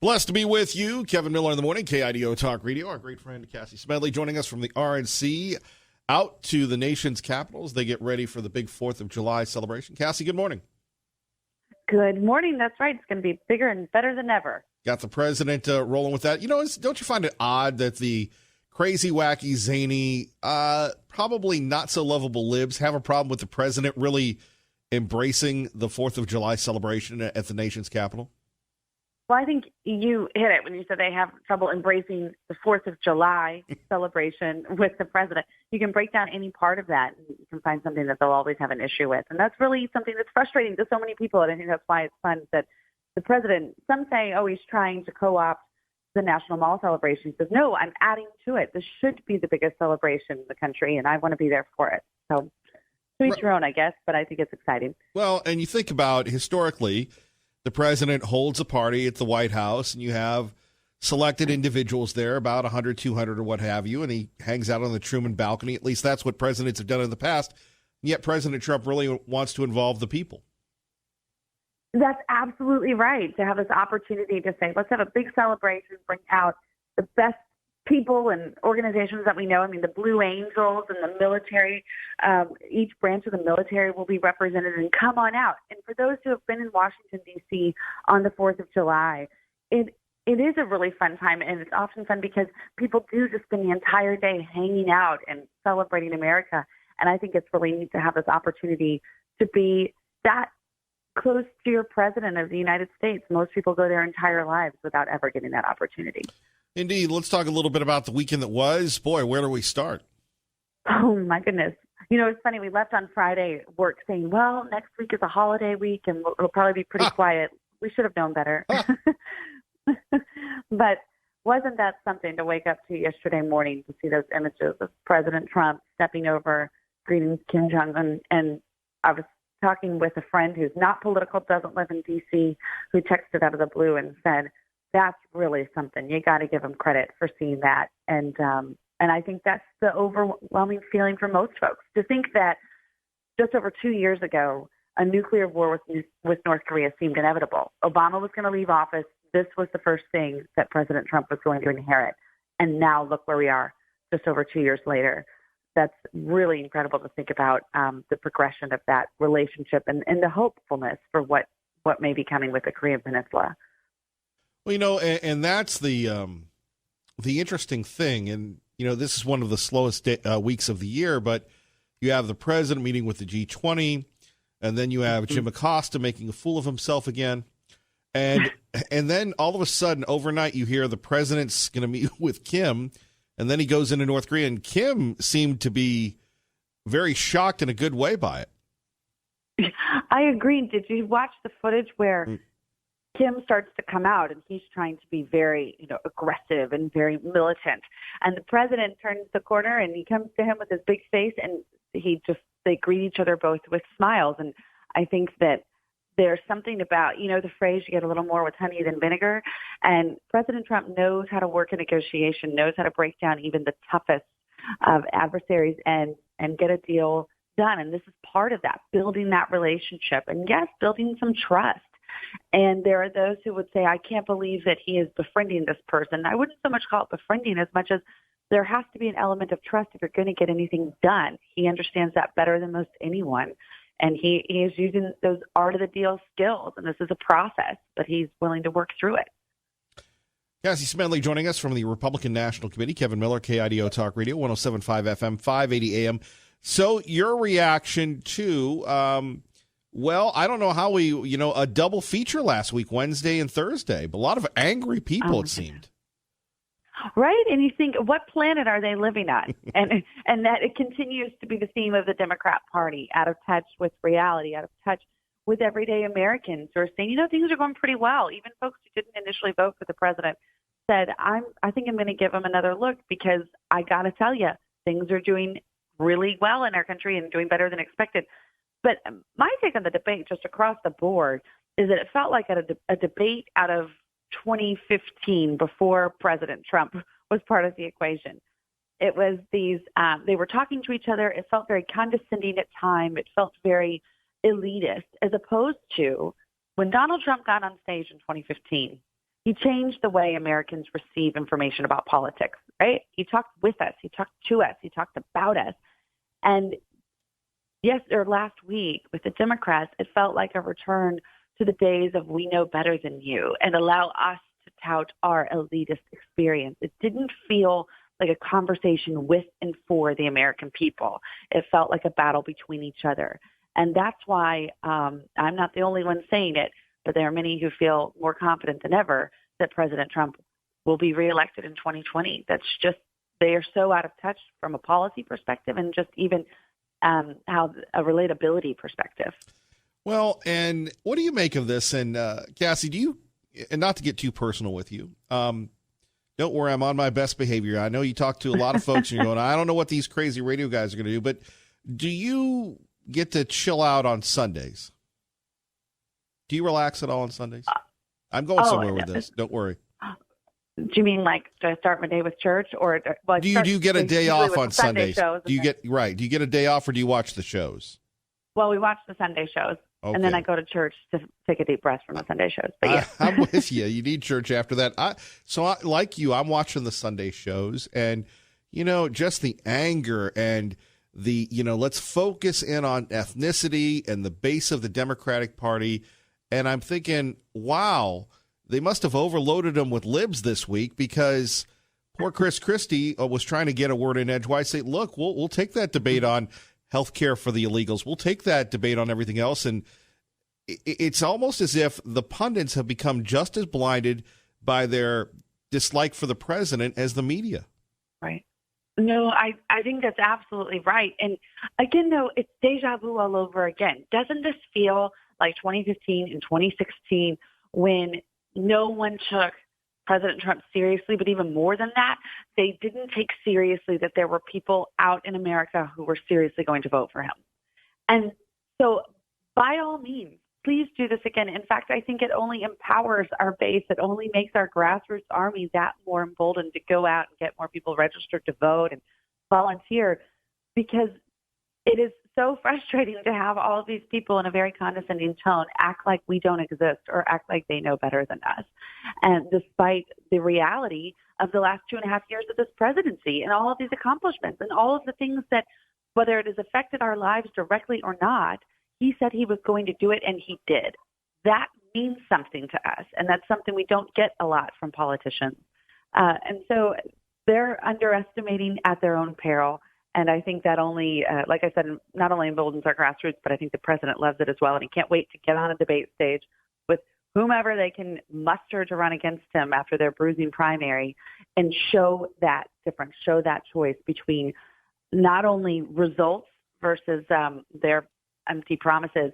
Blessed to be with you. Kevin Miller in the morning, KIDO Talk Radio. Our great friend Cassie Smedley joining us from the RNC out to the nation's capitals. They get ready for the big 4th of July celebration. Cassie, good morning. Good morning. That's right. It's going to be bigger and better than ever. Got the president rolling with that. You know, don't you find it odd that the crazy, wacky, zany, probably not so lovable libs have a problem with the president really embracing the 4th of July celebration at the nation's capital? Well, I think you hit it when you said they have trouble embracing the 4th of July celebration with the president. You can break down any part of that, and you can find something that they'll always have an issue with. And that's really something that's frustrating to so many people, and I think that's why it's fun that the president, some say, oh, he's trying to co-opt the National Mall celebration. He says, no, I'm adding to it. This should be the biggest celebration in the country, and I want to be there for it. So to each your own, I guess, but I think it's exciting. Well, and you think about historically, the president holds a party at the White House, and you have selected individuals there, about 100, 200, or what have you, and he hangs out on the Truman balcony. At least that's what presidents have done in the past. And yet President Trump really wants to involve the people. That's absolutely right, to have this opportunity to say, let's have a big celebration, bring out the best people and organizations that we know. I mean, the Blue Angels and the military, each branch of the military will be represented, and come on out. And for those who have been in Washington, D.C. on the 4th of July, it is a really fun time, and it's often fun because people do just spend the entire day hanging out and celebrating America. And I think it's really neat to have this opportunity to be that close to your president of the United States. Most people go their entire lives without ever getting that opportunity. Indeed. Let's talk a little bit about the weekend that was. Boy, where do we start? Oh, my goodness. You know, it's funny. We left on Friday work saying, well, next week is a holiday week, and it'll probably be pretty quiet. We should have known better. But wasn't that something to wake up to yesterday morning to see those images of President Trump stepping over, greeting Kim Jong-un? And I was talking with a friend who's not political, doesn't live in D.C., who texted out of the blue and said, that's really something. You got to give him credit for seeing that. And I think that's the overwhelming feeling for most folks, to think that just over 2 years ago, a nuclear war with North Korea seemed inevitable. Obama was going to leave office. This was the first thing that President Trump was going to inherit. And now look where we are just over 2 years later. That's really incredible to think about, the progression of that relationship and the hopefulness for what may be coming with the Korean Peninsula. Well, you know, and that's the interesting thing. And, you know, this is one of the slowest weeks of the year, but you have the president meeting with the G20, and then you have Jim Acosta making a fool of himself again. And then all of a sudden, overnight, you hear the president's going to meet with Kim, and then he goes into North Korea, and Kim seemed to be very shocked in a good way by it. I agree. Did you watch the footage where Kim starts to come out, and he's trying to be very, aggressive and very militant. And the president turns the corner, and he comes to him with his big face, and they greet each other both with smiles. And I think that there's something about, the phrase, you get a little more with honey than vinegar. And President Trump knows how to work a negotiation, knows how to break down even the toughest of adversaries and get a deal done. And this is part of that, building that relationship. And yes, building some trust. And there are those who would say, I can't believe that he is befriending this person. I wouldn't so much call it befriending as much as there has to be an element of trust if you're going to get anything done. He understands that better than most anyone. And he is using those art of the deal skills. And this is a process, but he's willing to work through it. Cassie Smedley joining us from the Republican National Committee. Kevin Miller, KIDO Talk Radio, 107.5 FM, 580 AM. So your reaction to, I don't know how a double feature last week, Wednesday and Thursday, but a lot of angry people, it seemed. Right. And you think, what planet are they living on? and that it continues to be the theme of the Democrat Party, out of touch with reality, out of touch with everyday Americans who are saying, things are going pretty well. Even folks who didn't initially vote for the president said, I think I'm going to give him another look because I got to tell you, things are doing really well in our country and doing better than expected. But my take on the debate just across the board is that it felt like a debate out of 2015 before President Trump was part of the equation. It was they were talking to each other. It felt very condescending at times. It felt very elitist, as opposed to when Donald Trump got on stage in 2015 He changed the way Americans receive information about politics, right? He talked with us. He talked to us. He talked about us. And last week with the Democrats, it felt like a return to the days of we know better than you and allow us to tout our elitist experience. It didn't feel like a conversation with and for the American people. It felt like a battle between each other. And that's why I'm not the only one saying it, but there are many who feel more confident than ever that President Trump will be reelected in 2020. That's just, they are so out of touch from a policy perspective and just even how a relatability perspective. Well, and what do you make of this? And Cassie, do you, and not to get too personal with you, don't worry, I'm on my best behavior. I know you talk to a lot of folks and you're going, I don't know what these crazy radio guys are going to do, but do you get to chill out on Sundays? Do you relax at all on Sundays? I'm going somewhere with this. Don't worry. Do you mean like, do I start my day with church, or do you get a day off on Sundays? Do you get a day off, or do you watch the shows? Well, we watch the Sunday shows, and then I go to church to take a deep breath from the Sunday shows. But yeah, I'm with you. You need church after that. Like you, I'm watching the Sunday shows, and just the anger and the let's focus in on ethnicity and the base of the Democratic Party. And I'm thinking, wow, they must have overloaded them with libs this week, because poor Chris Christie was trying to get a word in edgewise. Say, look, we'll take that debate on health care for the illegals. We'll take that debate on everything else. And it's almost as if the pundits have become just as blinded by their dislike for the president as the media. Right. No, I think that's absolutely right. And again, though, it's deja vu all over again. Doesn't this feel like 2015 and 2016 when no one took President Trump seriously, but even more than that, they didn't take seriously that there were people out in America who were seriously going to vote for him. And so by all means, please do this again. In fact, I think it only empowers our base. It only makes our grassroots army that more emboldened to go out and get more people registered to vote and volunteer, because it is so frustrating to have all of these people in a very condescending tone act like we don't exist or act like they know better than us. And despite the reality of the last 2.5 years of this presidency and all of these accomplishments and all of the things that, whether it has affected our lives directly or not, he said he was going to do it, and he did. That means something to us, and that's something we don't get a lot from politicians. And so they're underestimating at their own peril. And I think that only, like I said, not only emboldens our grassroots, but I think the president loves it as well. And he can't wait to get on a debate stage with whomever they can muster to run against him after their bruising primary and show that difference, show that choice between not only results versus their empty promises,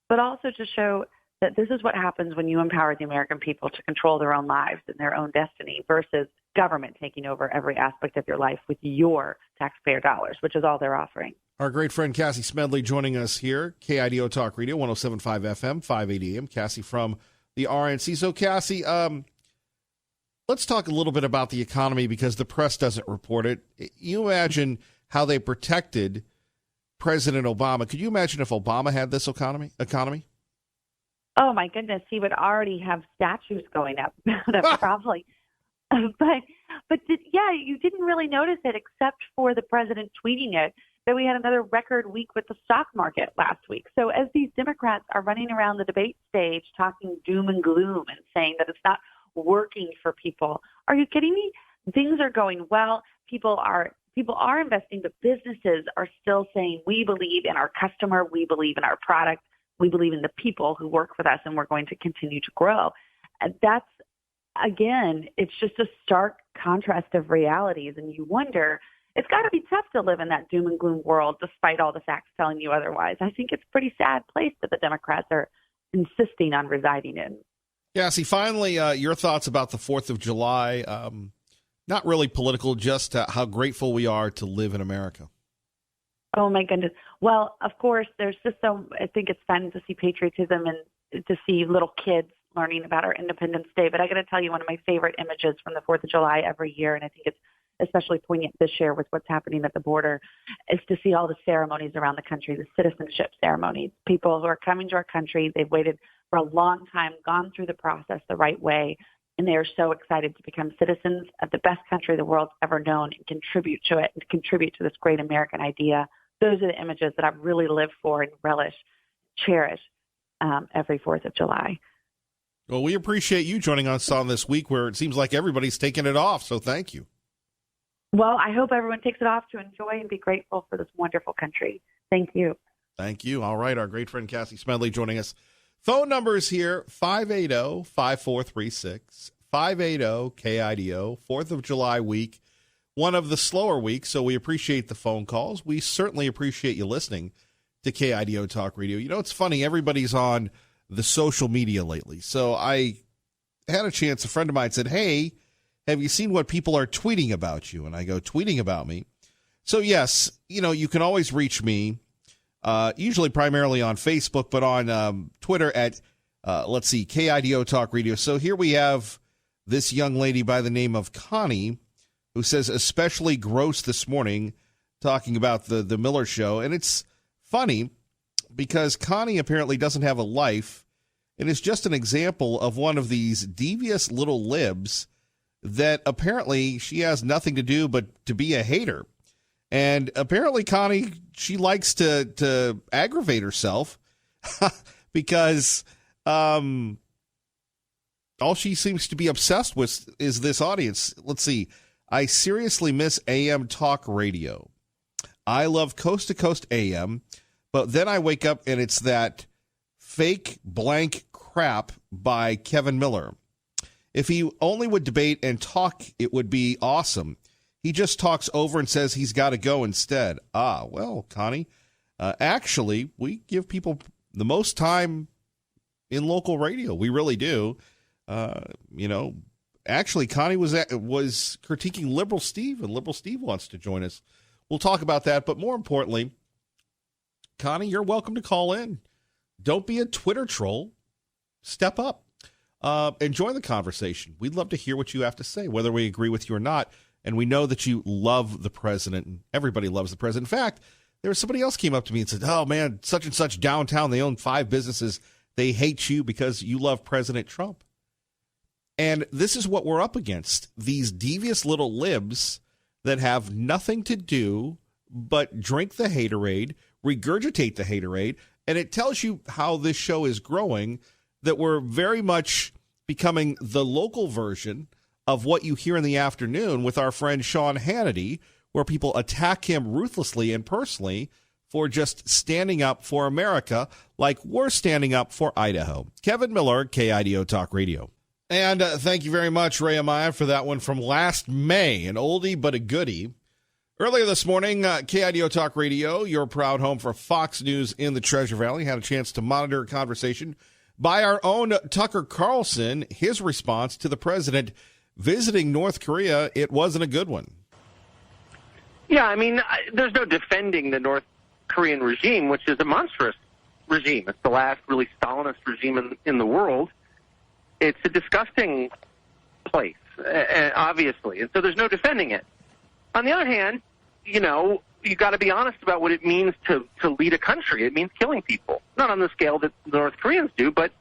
but also to show that this is what happens when you empower the American people to control their own lives and their own destiny versus government taking over every aspect of your life with your taxpayer dollars, which is all they're offering. Our great friend Cassie Smedley joining us here, KIDO Talk Radio, 107.5 FM, 580 AM. Cassie from the RNC. So, Cassie, let's talk a little bit about the economy, because the press doesn't report it. You imagine how they protected President Obama. Could you imagine if Obama had this economy? Oh, my goodness. He would already have statues going up, probably. But you didn't really notice it except for the president tweeting it, that we had another record week with the stock market last week. So as these Democrats are running around the debate stage talking doom and gloom and saying that it's not working for people, are you kidding me? Things are going well. People are investing, but businesses are still saying, we believe in our customer, we believe in our product, we believe in the people who work with us, and we're going to continue to grow. And that's, again, it's just a stark contrast of realities. And you wonder, it's got to be tough to live in that doom and gloom world despite all the facts telling you otherwise. I think it's a pretty sad place that the Democrats are insisting on residing in. Yeah, see, finally, your thoughts about the 4th of July. Not really political, just how grateful we are to live in America. Oh, my goodness. Well, of course, there's just I think it's fun to see patriotism and to see little kids learning about our Independence Day. But I got to tell you, one of my favorite images from the 4th of July every year, and I think it's especially poignant this year with what's happening at the border, is to see all the ceremonies around the country, the citizenship ceremonies, people who are coming to our country. They've waited for a long time, gone through the process the right way, and they are so excited to become citizens of the best country the world's ever known and contribute to it and contribute to this great American idea. Those are the images that I really live for and relish, cherish every 4th of July. Well, we appreciate you joining us on this week where it seems like everybody's taking it off, so thank you. Well, I hope everyone takes it off to enjoy and be grateful for this wonderful country. Thank you. Thank you. All right, our great friend Cassie Smedley joining us. Phone numbers here, 580-5436, 580-KIDO, 4th of July week, one of the slower weeks, so we appreciate the phone calls. We certainly appreciate you listening to KIDO Talk Radio. You know, it's funny, everybody's on the social media lately. So I had a chance, a friend of mine said, hey, have you seen what people are tweeting about you? And I go, tweeting about me? So yes, you know, you can always reach me, usually primarily on Facebook, but on Twitter at, KIDO Talk Radio. So here we have this young lady by the name of Connie, who says, especially gross this morning, talking about the Miller Show. And it's funny because Connie apparently doesn't have a life and is just an example of one of these devious little libs that apparently she has nothing to do but to be a hater. And apparently, Connie, she likes to aggravate herself because all she seems to be obsessed with is this audience. Let's see. I seriously miss AM talk radio. I love Coast to Coast AM, but then I wake up and it's that fake blank crap by Kevin Miller. If he only would debate and talk, it would be awesome. He just talks over and says he's got to go instead. Well, Connie, actually, we give people the most time in local radio. We really do. Actually, Connie was critiquing Liberal Steve, and Liberal Steve wants to join us. We'll talk about that. But more importantly, Connie, you're welcome to call in. Don't be a Twitter troll. Step up and join the conversation. We'd love to hear what you have to say, whether we agree with you or not. And we know that you love the president, and everybody loves the president. In fact, there was somebody else came up to me and said, oh, man, such and such downtown, they own 5 businesses. They hate you because you love President Trump. And this is what we're up against, these devious little libs that have nothing to do but drink the haterade, regurgitate the haterade, and it tells you how this show is growing, that we're very much becoming the local version of what you hear in the afternoon with our friend Sean Hannity, where people attack him ruthlessly and personally for just standing up for America like we're standing up for Idaho. Kevin Miller, KIDO Talk Radio. And thank you very much, Ray Amaya, for that one from last May, an oldie but a goodie. Earlier this morning, KIDO Talk Radio, your proud home for Fox News in the Treasure Valley, had a chance to monitor a conversation by our own Tucker Carlson, his response to the president visiting North Korea. It wasn't a good one. Yeah, I mean, there's no defending the North Korean regime, which is a monstrous regime. It's the last really Stalinist regime in the world. It's a disgusting place, obviously, and so there's no defending it. On the other hand, you know, you got to be honest about what it means to lead a country. It means killing people, not on the scale that the North Koreans do, but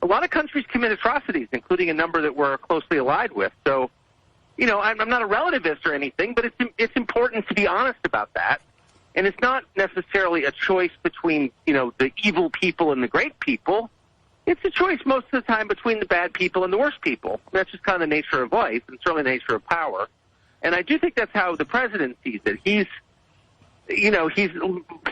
a lot of countries commit atrocities, including a number that we're closely allied with. So, you know, I'm not a relativist or anything, but it's important to be honest about that. And it's not necessarily a choice between, you know, the evil people and the great people. It's a choice most of the time between the bad people and the worst people. That's just kind of the nature of life and certainly the nature of power. And I do think that's how the president sees it. He's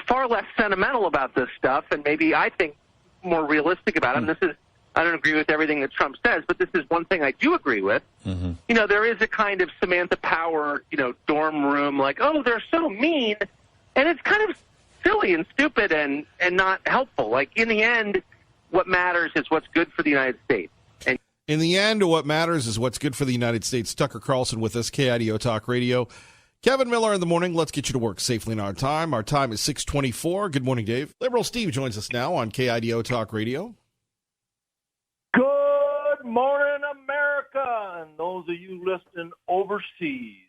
far less sentimental about this stuff and maybe, I think, more realistic about it. I don't agree with everything that Trump says, but this is one thing I do agree with. Mm-hmm. You know, there is a kind of Samantha Power, you know, dorm room, like, oh, they're so mean. And it's kind of silly and stupid and not helpful. Like, in the end, what matters is what's good for the United States. And in the end, what matters is what's good for the United States. Tucker Carlson with us, KIDO Talk Radio. Kevin Miller in the morning. Let's get you to work safely in our time. Our time is 6:24. Good morning, Dave. Liberal Steve joins us now on KIDO Talk Radio. Good morning, America, and those of you listening overseas.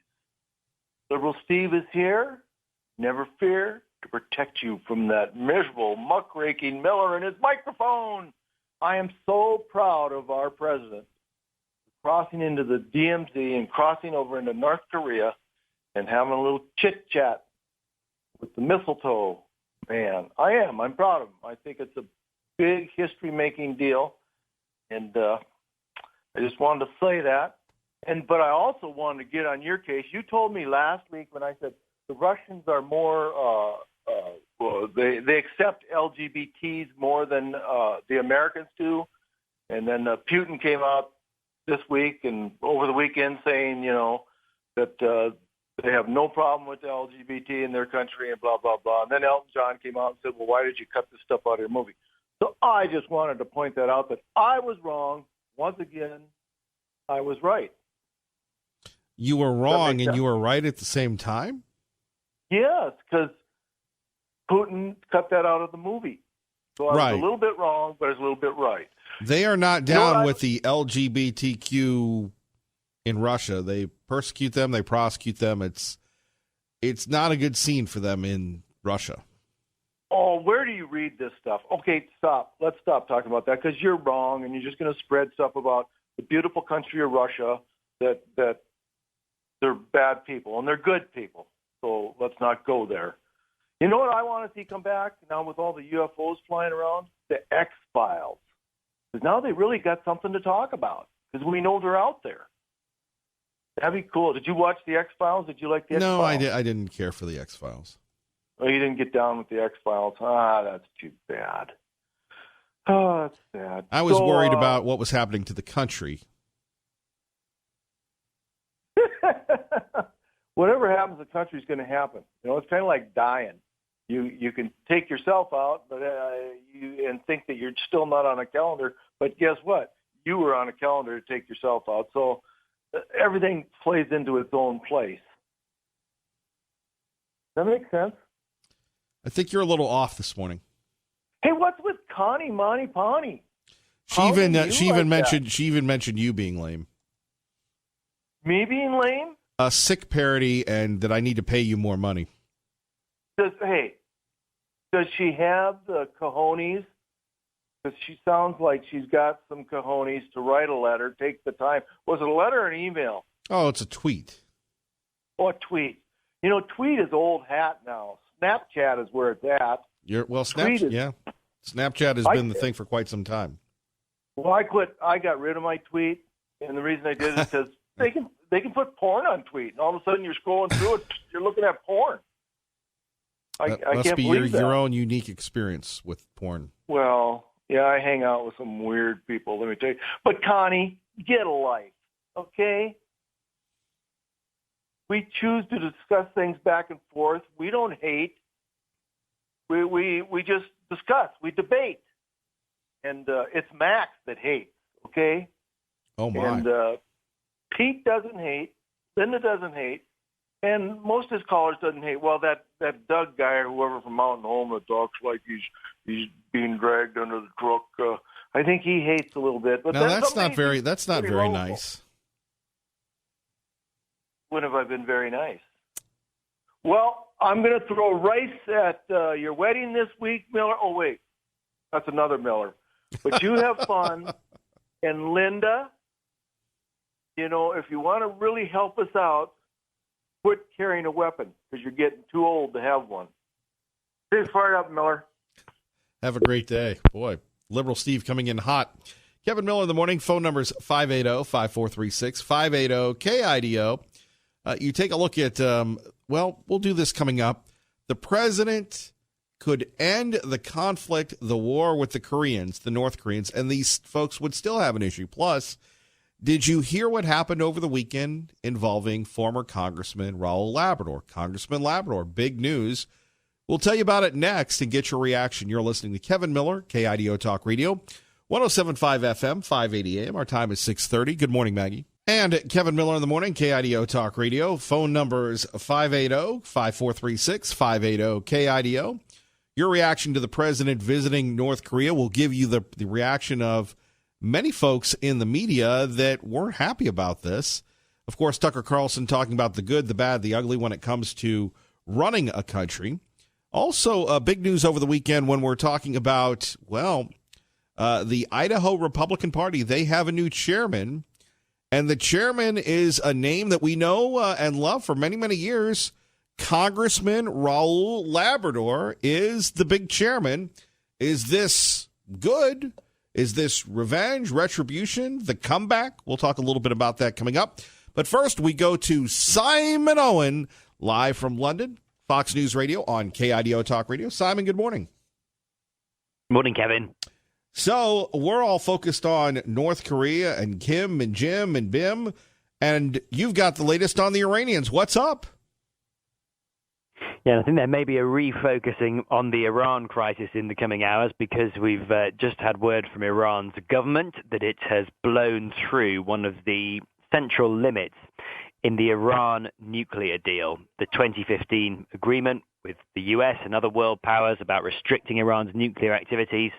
Liberal Steve is here, never fear, to protect you from that miserable, muckraking Miller and his microphone. I am so proud of our president. crossing into the DMZ and crossing over into North Korea and having a little chit-chat with the mistletoe man. I'm proud of him. I think it's a big history-making deal, and I just wanted to say that. But I also wanted to get on your case. You told me last week when I said the Russians are more they accept LGBTs more than the Americans do, and then Putin came out this week and over the weekend saying, that they have no problem with the LGBT in their country and blah, blah, blah. And then Elton John came out and said, well, why did you cut this stuff out of your movie? So I just wanted to point that out, that I was wrong. Once again, I was right. You were wrong and you were right at the same time? Yes, because Putin cut that out of the movie. So I was a little bit wrong, but I was a little bit right. They are not down with the LGBTQ in Russia. They persecute them, they prosecute them. It's not a good scene for them in Russia. Oh, where do you read this stuff? Okay, stop. Let's stop talking about that, because you're wrong, and you're just going to spread stuff about the beautiful country of Russia that they're bad people, and they're good people. So let's not go there. You know what I want to see come back now with all the UFOs flying around? The X-Files. Because now they really got something to talk about, because we know they're out there. That'd be cool. Did you watch the X-Files? Did you like the X-Files? No, I didn't care for the X-Files. Oh, you didn't get down with the X-Files. That's too bad. Oh, that's sad. I was worried about what was happening to the country. Whatever happens to the country is going to happen. It's kind of like dying. You can take yourself out, but and think that you're still not on a calendar. But guess what? You were on a calendar to take yourself out. So everything plays into its own place. Does that make sense? I think you're a little off this morning. Hey, what's with Connie Monty Pawnee? She even mentioned you being lame. Me being lame? A sick parody, and that I need to pay you more money. Does she have the cojones? Because she sounds like she's got some cojones to write a letter, take the time. Was it a letter or an email? Oh, it's a tweet. Oh, a tweet. Tweet is old hat now. Snapchat is where it's at. Snapchat has been the thing for quite some time. Well, I got rid of my tweet, and the reason I did is because they can put porn on tweet, and all of a sudden you're scrolling through it, you're looking at porn. I can't believe that. Your own unique experience with porn. Well, yeah, I hang out with some weird people, let me tell you. But Connie, get a life, okay? We choose to discuss things back and forth. We don't hate. We just discuss. We debate. And it's Max that hates, okay? Oh, my. And Pete doesn't hate. Linda doesn't hate. And most of his callers doesn't hate. Well, that Doug guy or whoever from Mountain Home that talks like he's being dragged under the truck, I think he hates a little bit. But no, that's not very nice. When have I been very nice? Well, I'm going to throw rice at your wedding this week, Miller. Oh, wait. That's another Miller. But you have fun. And Linda, if you want to really help us out, quit carrying a weapon because you're getting too old to have one. Stay fired up, Miller. Have a great day. Boy, Liberal Steve coming in hot. Kevin Miller in the morning. Phone number's 580-5436, 580-KIDO. You take a look at, we'll do this coming up. The president could end the conflict, the war with the Koreans, the North Koreans, and these folks would still have an issue. Plus, did you hear what happened over the weekend involving former Congressman Raul Labrador? Congressman Labrador, big news. We'll tell you about it next and get your reaction. You're listening to Kevin Miller, KIDO Talk Radio, 107.5 FM, 580 AM. Our time is 6:30. Good morning, Maggie. And Kevin Miller in the morning, KIDO Talk Radio. Phone numbers 580-5436, 580-KIDO. Your reaction to the president visiting North Korea will give you the reaction of many folks in the media that weren't happy about this. Of course, Tucker Carlson talking about the good, the bad, the ugly when it comes to running a country. Also, big news over the weekend when we're talking about, the Idaho Republican Party. They have a new chairman. And the chairman is a name that we know and love for many, many years. Congressman Raul Labrador is the big chairman. Is this good? Is this revenge, retribution, the comeback? We'll talk a little bit about that coming up. But first, we go to Simon Owen, live from London, Fox News Radio on KIDO Talk Radio. Simon, good morning. Morning, Kevin. So we're all focused on North Korea and Kim and Jim and Bim, and you've got the latest on the Iranians. What's up? Yeah, I think there may be a refocusing on the Iran crisis in the coming hours because we've just had word from Iran's government that it has blown through one of the central limits in the Iran nuclear deal, the 2015 agreement with the US and other world powers about restricting Iran's nuclear activities,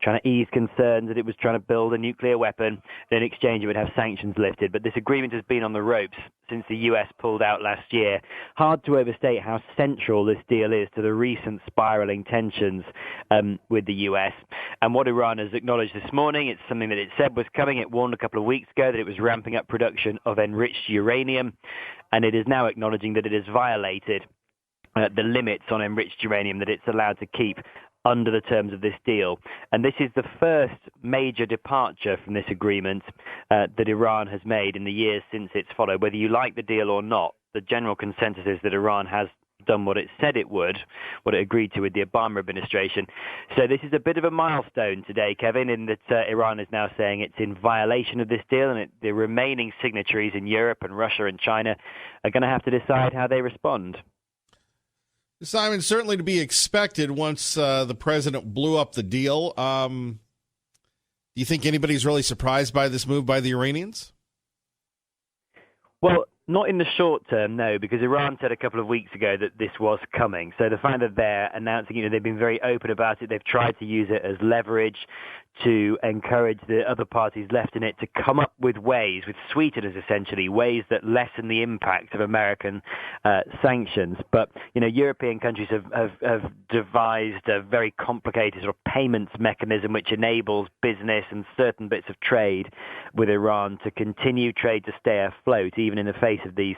trying to ease concerns that it was trying to build a nuclear weapon, and in exchange it would have sanctions lifted. But this agreement has been on the ropes since the US pulled out last year. Hard to overstate how central this deal is to the recent spiraling tensions with the US. And what Iran has acknowledged this morning, it's something that it said was coming. It warned a couple of weeks ago that it was ramping up production of enriched uranium, and it is now acknowledging that it has violated the limits on enriched uranium that it's allowed to keep under the terms of this deal. And this is the first major departure from this agreement that Iran has made in the years since it's followed. Whether you like the deal or not, the general consensus is that Iran has done what it said it would, what it agreed to with the Obama administration. So this is a bit of a milestone today, Kevin, in that Iran is now saying it's in violation of this deal, and the remaining signatories in Europe and Russia and China are going to have to decide how they respond. Simon, certainly to be expected once the president blew up the deal. Do you think anybody's really surprised by this move by the Iranians? Well, not in the short term, no, because Iran said a couple of weeks ago that this was coming. So the fact that they're announcing, they've been very open about it. They've tried to use it as leverage to encourage the other parties left in it to come up with ways, with sweeteners essentially, ways that lessen the impact of American sanctions. But, European countries have devised a very complicated sort of payments mechanism which enables business and certain bits of trade with Iran to continue trade to stay afloat, even in the face of these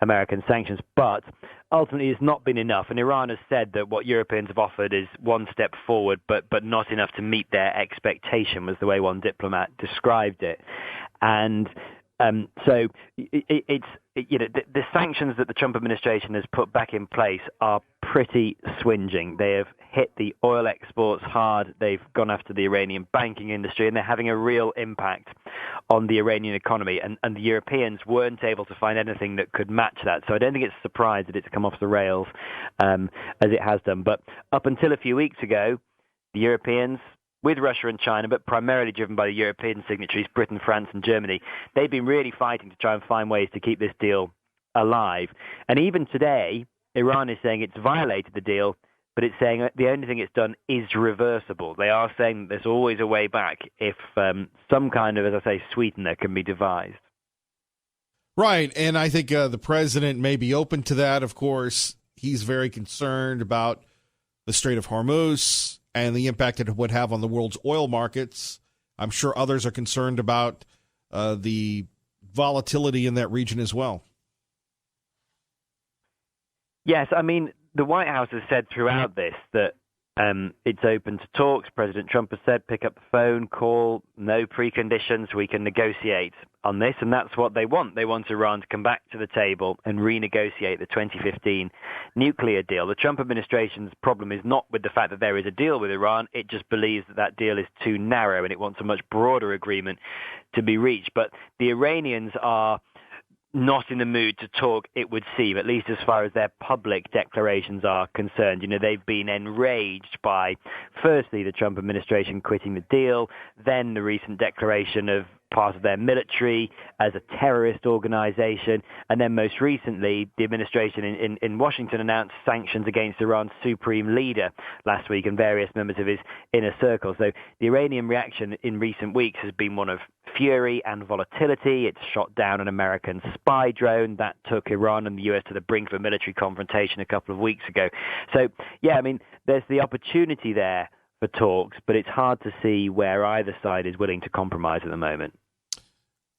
American sanctions. But ultimately, it's not been enough. And Iran has said that what Europeans have offered is one step forward, but not enough to meet their expectation, was the way one diplomat described it. And so the sanctions that the Trump administration has put back in place are pretty swinging. They have hit the oil exports hard. They've gone after the Iranian banking industry, and they're having a real impact on the Iranian economy. And the Europeans weren't able to find anything that could match that. So I don't think it's a surprise that it's come off the rails as it has done. But up until a few weeks ago, the Europeans, with Russia and China, but primarily driven by the European signatories, Britain, France, and Germany, they've been really fighting to try and find ways to keep this deal alive. And even today, Iran is saying it's violated the deal, but it's saying the only thing it's done is reversible. They are saying that there's always a way back if some kind of, as I say, sweetener can be devised. Right, and I think the president may be open to that. Of course, he's very concerned about the Strait of Hormuz and the impact it would have on the world's oil markets. I'm sure others are concerned about the volatility in that region as well. Yes, I mean, the White House has said throughout this that it's open to talks. President Trump has said, pick up the phone, call, no preconditions, we can negotiate on this. And that's what they want. They want Iran to come back to the table and renegotiate the 2015 nuclear deal. The Trump administration's problem is not with the fact that there is a deal with Iran. It just believes that that deal is too narrow and it wants a much broader agreement to be reached. But the Iranians are not in the mood to talk, it would seem, at least as far as their public declarations are concerned. They've been enraged by, firstly, the Trump administration quitting the deal, then the recent declaration of part of their military as a terrorist organization, and then most recently, the administration in Washington announced sanctions against Iran's supreme leader last week and various members of his inner circle. So the Iranian reaction in recent weeks has been one of fury and volatility. It's shot down an American spy drone that took Iran and the US to the brink of a military confrontation a couple of weeks ago. So, yeah, I mean, there's the opportunity there for talks, but it's hard to see where either side is willing to compromise at the moment.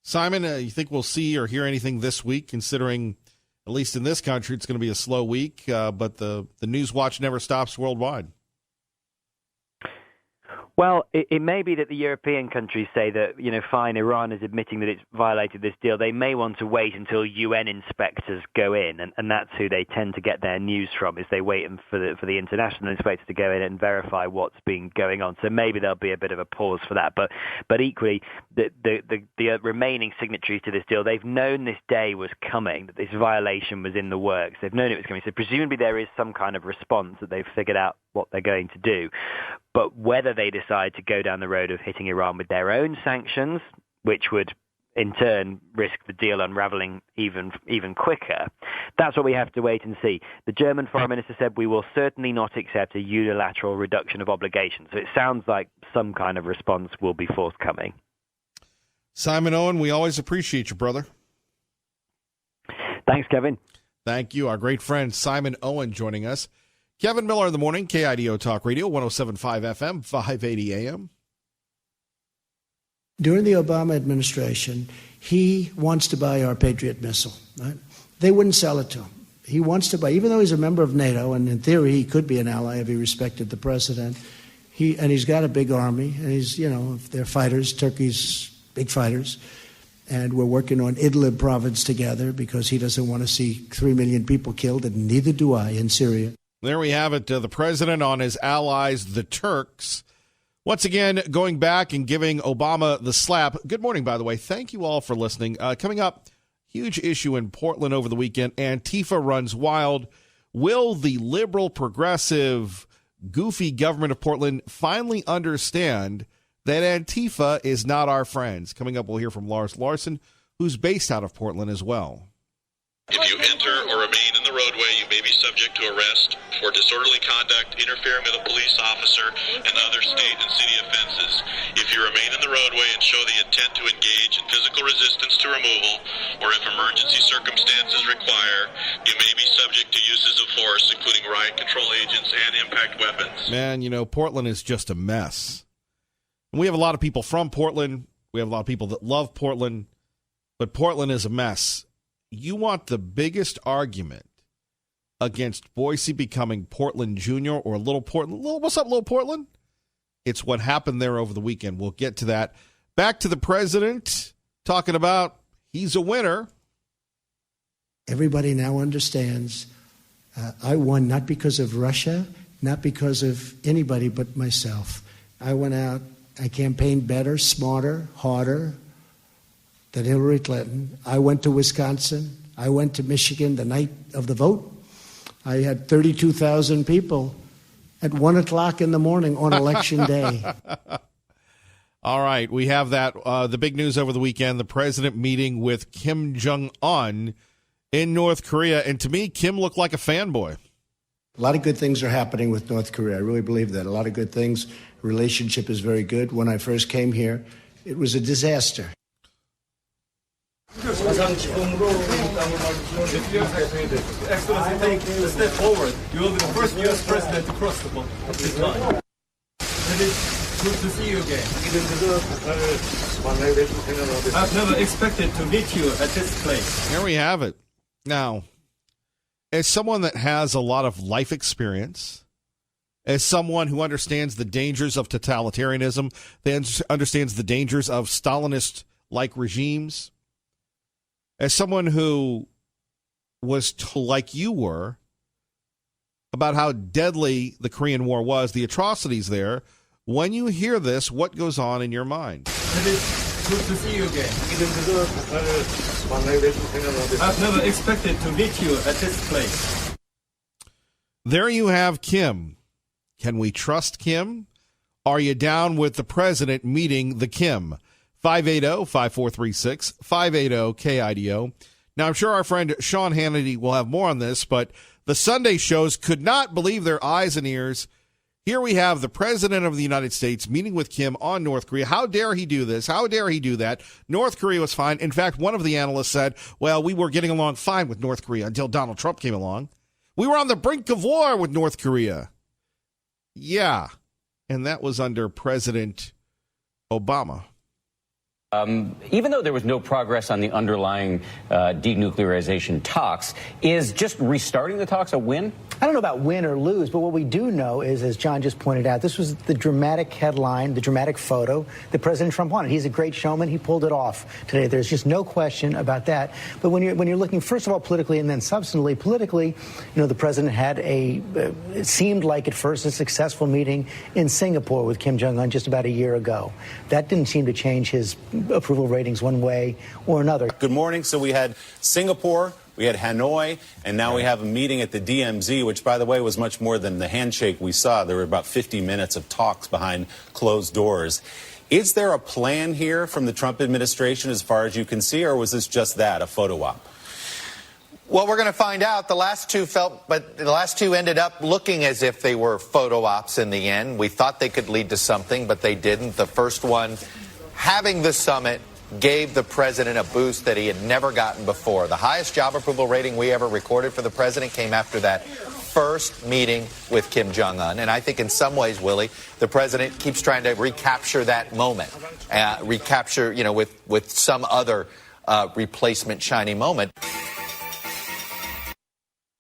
Simon, you think we'll see or hear anything this week, considering, at least in this country, it's going to be a slow week, but the news watch never stops worldwide? Well, it may be that the European countries say that, fine, Iran is admitting that it's violated this deal. They may want to wait until UN inspectors go in, and that's who they tend to get their news from, is they wait for the international inspectors to go in and verify what's been going on. So maybe there'll be a bit of a pause for that. But equally, the remaining signatories to this deal, they've known this day was coming, that this violation was in the works. They've known it was coming. So presumably there is some kind of response that they've figured out what they're going to do. But whether they decide to go down the road of hitting Iran with their own sanctions, which would in turn risk the deal unraveling even quicker, that's what we have to wait and see. The German foreign minister said, we will certainly not accept a unilateral reduction of obligations. So it sounds like some kind of response will be forthcoming. Simon Owen, we always appreciate you, brother. Thanks, Kevin. Thank you. Our great friend Simon Owen joining us. Kevin Miller in the morning, KIDO Talk Radio, 107.5 FM, 580 AM. During the Obama administration, he wants to buy our Patriot missile. Right? They wouldn't sell it to him. He wants to buy, even though he's a member of NATO, and in theory he could be an ally if he respected the president. He's got a big army, and they're fighters. Turkey's big fighters. And we're working on Idlib province together because he doesn't want to see 3 million people killed, and neither do I, in Syria. There we have it. The president on his allies, the Turks. Once again, going back and giving Obama the slap. Good morning, by the way. Thank you all for listening. Coming up, huge issue in Portland over the weekend. Antifa runs wild. Will the liberal, progressive, goofy government of Portland finally understand that Antifa is not our friends? Coming up, we'll hear from Lars Larson, who's based out of Portland as well. If you enter or remain in the roadway, you may be subject to arrest for disorderly conduct, interfering with a police officer, and other state and city offenses. If you remain in the roadway and show the intent to engage in physical resistance to removal, or if emergency circumstances require, you may be subject to uses of force, including riot control agents and impact weapons. Man, Portland is just a mess. And we have a lot of people from Portland. We have a lot of people that love Portland, but Portland is a mess. You want the biggest argument against Boise becoming Portland Junior or Little Portland? What's up, Little Portland? It's what happened there over the weekend. We'll get to that. Back to the president talking about he's a winner. Everybody now understands I won not because of Russia, not because of anybody but myself. I went out, I campaigned better, smarter, harder than Hillary Clinton. I went to Wisconsin. I went to Michigan the night of the vote. I had 32,000 people at 1 o'clock in the morning on Election Day. All right, we have that. The big news over the weekend, the president meeting with Kim Jong-un in North Korea. And to me, Kim looked like a fanboy. A lot of good things are happening with North Korea. I really believe that. A lot of good things. Relationship is very good. When I first came here, it was a disaster. Excellency, take a step forward. You will be the first U.S. president to cross the line. It is good to see you again. I've never expected to meet you at this place. Here we have it. Now, as someone that has a lot of life experience, as someone who understands the dangers of totalitarianism, that understands the dangers of Stalinist-like regimes, as someone who was told, like you were, about how deadly the Korean War was, the atrocities there, when you hear this, what goes on in your mind? It is good to see you again. I've never expected to meet you at this place. There you have Kim. Can we trust Kim? Are you down with the president meeting the Kim? 580-5436, 580-KIDO. Now, I'm sure our friend Sean Hannity will have more on this, but the Sunday shows could not believe their eyes and ears. Here we have the president of the United States meeting with Kim on North Korea. How dare he do this? How dare he do that? North Korea was fine. In fact, one of the analysts said, well, we were getting along fine with North Korea until Donald Trump came along. We were on the brink of war with North Korea. Yeah, and that was under President Obama. Even though there was no progress on the underlying denuclearization talks, is just restarting the talks a win? I don't know about win or lose, but what we do know is, as John just pointed out, this was the dramatic headline, the dramatic photo that President Trump wanted. He's a great showman. He pulled it off today. There's just no question about that. But when you're looking, first of all, politically and then substantively, politically, the president had it seemed like at first a successful meeting in Singapore with Kim Jong-un just about a year ago. That didn't seem to change his approval ratings one way or another. Good morning. So we had Singapore, we had Hanoi, and now we have a meeting at the DMZ, which, by the way, was much more than the handshake we saw. There were about 50 minutes of talks behind closed doors. Is there a plan here from the Trump administration as far as you can see, or was this just that, a photo op? Well, we're going to find out. The last two ended up looking as if they were photo ops in the end. We thought they could lead to something, but they didn't. The first one, having the summit, gave the president a boost that he had never gotten before. The highest job approval rating we ever recorded for the president came after that first meeting with Kim Jong-un. And I think in some ways, Willie, the president keeps trying to recapture that moment, with some other replacement shiny moment.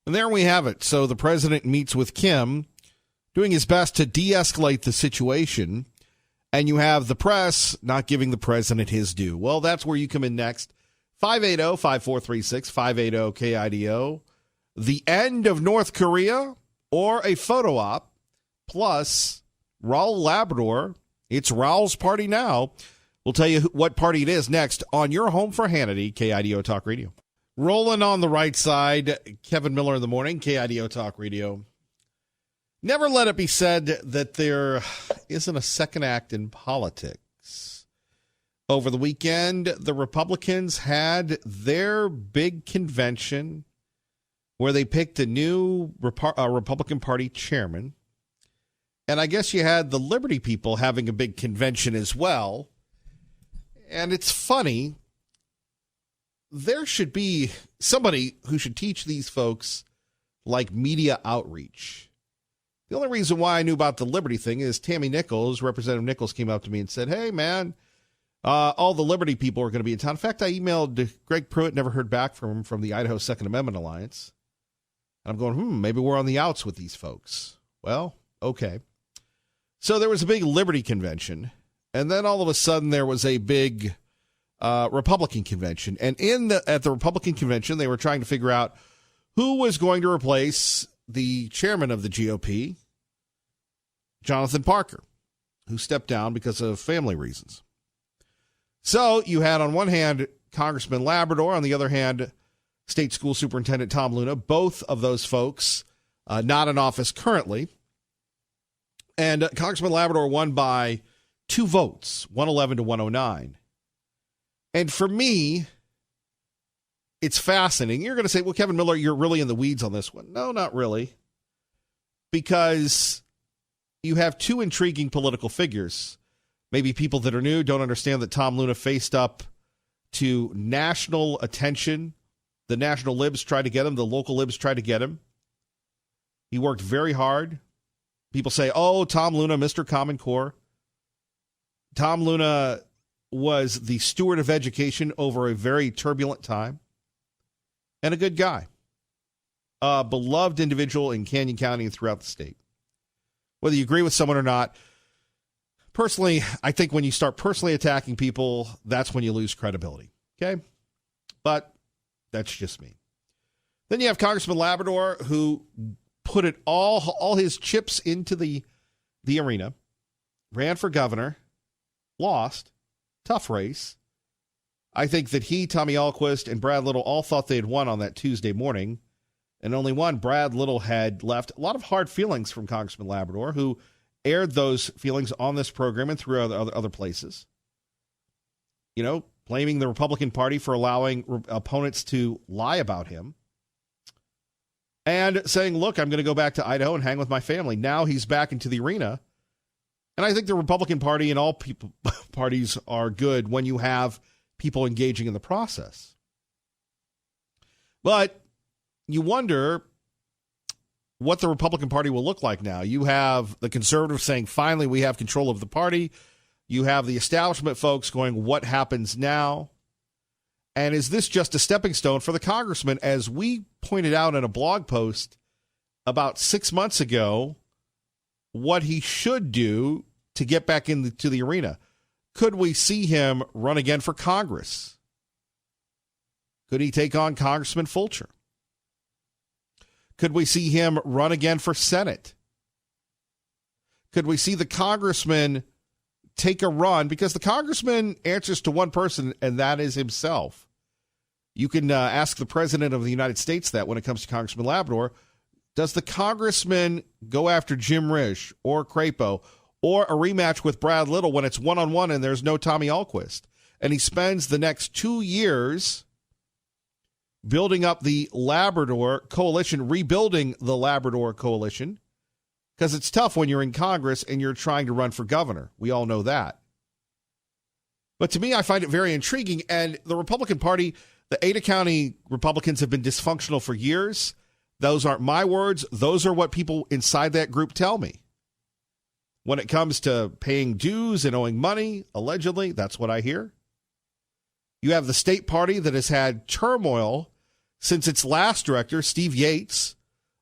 And there we have it. So the president meets with Kim, doing his best to de-escalate the situation. And you have the press not giving the president his due. Well, that's where you come in next. 580-5436, 580-KIDO. The end of North Korea or a photo op, plus Raul Labrador. It's Raul's party now. We'll tell you what party it is next on your home for Hannity, KIDO Talk Radio. Rolling on the right side, Kevin Miller in the morning, KIDO Talk Radio. Never let it be said that there isn't a second act in politics. Over the weekend, the Republicans had their big convention where they picked a new Republican Party chairman. And I guess you had the Liberty people having a big convention as well. And it's funny. There should be somebody who should teach these folks like media outreach. The only reason why I knew about the Liberty thing is Tammy Nichols, Representative Nichols, came up to me and said, hey, man, all the Liberty people are going to be in town. In fact, I emailed Greg Pruitt, never heard back from him, from the Idaho Second Amendment Alliance. And I'm going, maybe we're on the outs with these folks. Well, okay. So there was a big Liberty convention, and then all of a sudden there was a big Republican convention. And at the Republican convention, they were trying to figure out who was going to replace the chairman of the GOP, Jonathan Parker, who stepped down because of family reasons. So you had on one hand Congressman Labrador, on the other hand State School Superintendent Tom Luna, both of those folks not in office currently. And Congressman Labrador won by 2 votes, 111 to 109. And for me, it's fascinating. You're going to say, well, Kevin Miller, you're really in the weeds on this one. No, not really. Because you have 2 intriguing political figures. Maybe people that are new don't understand that Tom Luna faced up to national attention. The national libs tried to get him. The local libs tried to get him. He worked very hard. People say, oh, Tom Luna, Mr. Common Core. Tom Luna was the steward of education over a very turbulent time. And a good guy. A beloved individual in Canyon County and throughout the state. Whether you agree with someone or not, personally, I think when you start personally attacking people, that's when you lose credibility. Okay? But that's just me. Then you have Congressman Labrador, who put it all his chips into the arena, ran for governor, lost, tough race. I think that he, Tommy Alquist, and Brad Little all thought they had won on that Tuesday morning, and only one, Brad Little, had left. A lot of hard feelings from Congressman Labrador, who aired those feelings on this program and through other places. You know, blaming the Republican Party for allowing opponents to lie about him. And saying, look, I'm going to go back to Idaho and hang with my family. Now he's back into the arena. And I think the Republican Party and all parties are good when you have people engaging in the process. But you wonder what the Republican Party will look like now. You have the conservatives saying, finally, we have control of the party. You have the establishment folks going, what happens now? And is this just a stepping stone for the congressman? As we pointed out in a blog post about 6 months ago, what he should do to get back into the arena. Could we see him run again for Congress? Could he take on Congressman Fulcher? Could we see him run again for Senate? Could we see the congressman take a run? Because the congressman answers to one person, and that is himself. You can ask the president of the United States that when it comes to Congressman Labrador. Does the congressman go after Jim Risch or Crapo or a rematch with Brad Little when it's one-on-one and there's no Tommy Alquist? And he spends the next 2 years building up the Labrador coalition, rebuilding the Labrador coalition, because it's tough when you're in Congress and you're trying to run for governor. We all know that. But to me, I find it very intriguing. And the Republican Party, the Ada County Republicans have been dysfunctional for years. Those aren't my words. Those are what people inside that group tell me. When it comes to paying dues and owing money, allegedly, that's what I hear. You have the state party that has had turmoil since its last director, Steve Yates,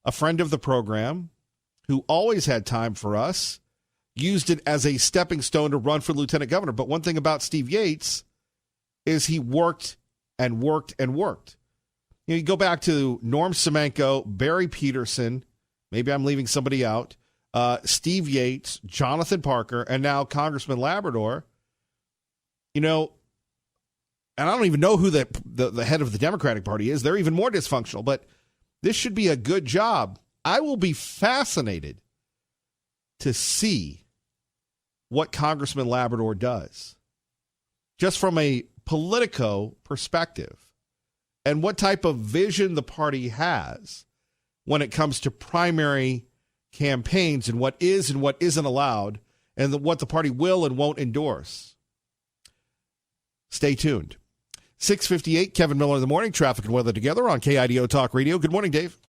a friend of the program, who always had time for us, used it as a stepping stone to run for lieutenant governor. But one thing about Steve Yates is he worked and worked and worked. You go back to Norm Semenko, Barry Peterson, maybe I'm leaving somebody out, Steve Yates, Jonathan Parker, and now Congressman Labrador. And I don't even know who the head of the Democratic Party is. They're even more dysfunctional, but this should be a good job. I will be fascinated to see what Congressman Labrador does, just from a Politico perspective, and what type of vision the party has when it comes to primary campaigns and what is and what isn't allowed, and what the party will and won't endorse. Stay tuned. 6:58, Kevin Miller in the morning, traffic and weather together on KIDO Talk Radio. Good morning, Dave.